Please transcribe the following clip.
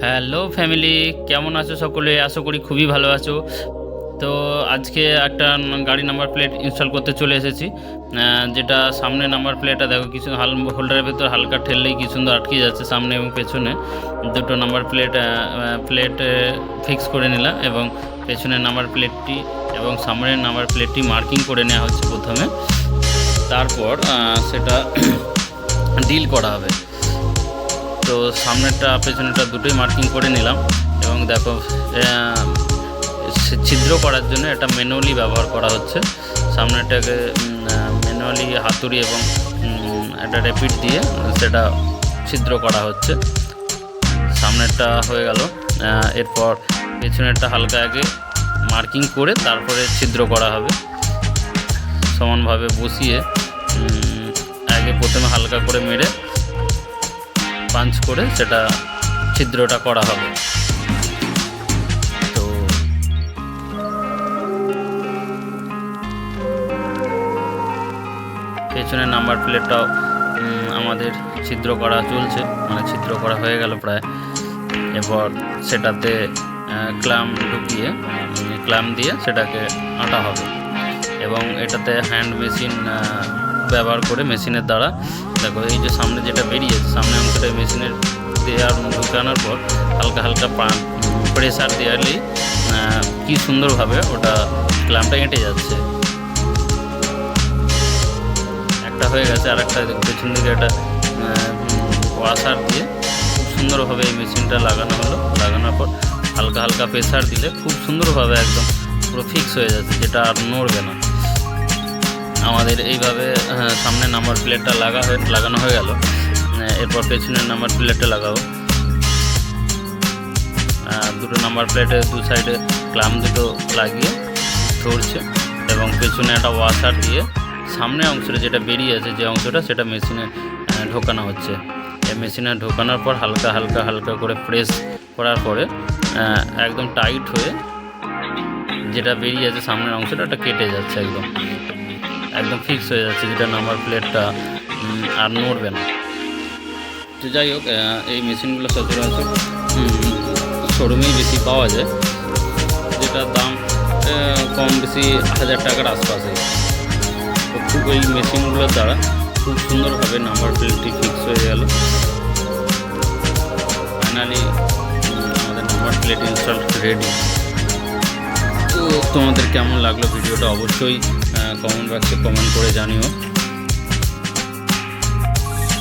Hello family, কেমন আছো সকলে? আশা করি খুবই ভালো আছো। তো আজকে একটা গাড়ি নাম্বার প্লেট ইনস্টল করতে চলে এসেছি। যেটা সামনে নাম্বার প্লেটটা দেখো কিছু হোল্ডারের ভেতর হালকা ঠেললেই কি সুন্দর আটকে যাচ্ছে। সামনে এবং পেছনে দুটো নাম্বার প্লেট ফিক্স করে নিলাম এবং পেছনের নাম্বার প্লেটটি এবং সামনের নাম্বার প্লেটটি মার্কিং করে নেওয়া হচ্ছে প্রথমে। তারপর সেটা ডিল করা হবে। তো সামনেরটা পেছনেরটা দুটোই মার্কিং করে নিলাম এবং দেখো ছিদ্র করার জন্য এটা ম্যানুয়ালি ব্যবহার করা হচ্ছে। সামনেরটাকে ম্যানুয়ালি হাতুড়ি এবং একটা র্যাপিড দিয়ে সেটা ছিদ্র করা হচ্ছে। সামনেরটা হয়ে গেল, এরপর পেছনেরটা হালকা আগে মার্কিং করে তারপরে ছিদ্র করা হবে। সমানভাবে বসিয়ে আগে প্রথমে হালকা করে মেরে পাঞ্চ করে সেটা ছিদ্রটা করা হবে। তো পেছনের নাম্বার প্লেটটাও আমাদের ছিদ্র করা চলছে, মানে ছিদ্র করা হয়ে গেল প্রায়। এরপর সেটাতে ক্ল্যাম্প দিয়ে সেটাকে আঁটা হবে এবং এটাতে হ্যান্ড মেশিন ব্যবহার করে মেশিনের দ্বারা দেখো এই যে সামনে যেটা বেরিয়েছে সামনে অংশটা মেশিনের ঢুকানোর পর হালকা হালকা প্রেসার দেওয়ালেই কি সুন্দরভাবে ওটা ক্ল্যাম্পটা এঁটে যাচ্ছে। একটা হয়ে গেছে, আর একটা পেছন দিকে একটা ওয়াশার দিয়ে খুব সুন্দরভাবে এই মেশিনটা লাগানো হলো। লাগানোর পর হালকা হালকা প্রেসার দিলে খুব সুন্দরভাবে একদম পুরো ফিক্স হয়ে যাচ্ছে, যেটা আর নড়বে না। আমাদের এইভাবে সামনে নাম্বার প্লেটটা লাগানো হয়ে গেল। এরপর পেছনের নাম্বার প্লেটটা লাগাবো। দুটো নাম্বার প্লেটে দু সাইডে ক্ল্যাম্প দুটো লাগিয়ে ধরছে এবং পেছনে একটা ওয়াশার দিয়ে সামনে অংশটা যেটা বেরিয়ে আছে যে অংশটা সেটা মেশিনে ঢোকানো হচ্ছে। এই মেশিনে ঢোকানোর পর হালকা হালকা হালকা করে প্রেস করার পরে একদম টাইট হয়ে যেটা বেরিয়ে আছে সামনের অংশটা এটা কেটে যাচ্ছে, একদম ফিক্স হয়ে যাচ্ছে, যেটা নাম্বার প্লেটটা আর নড়বে না। তো যাই হোক, এই মেশিনগুলো সচরাচর শোরুমেই বেশি পাওয়া যায়, যেটার দাম কম বেশি 1000 টাকার আশপাশে। তো খুব এই মেশিনগুলোর দ্বারা খুব সুন্দরভাবে নাম্বার প্লেটটি ফিক্স হয়ে গেল। ফাইনালি আমাদের নাম্বার প্লেট ইনস্টল রেডি। তো তোমাদের কেমন লাগলো ভিডিওটা অবশ্যই কমেন্ট বক্সে কমেন্ট করে জানিও।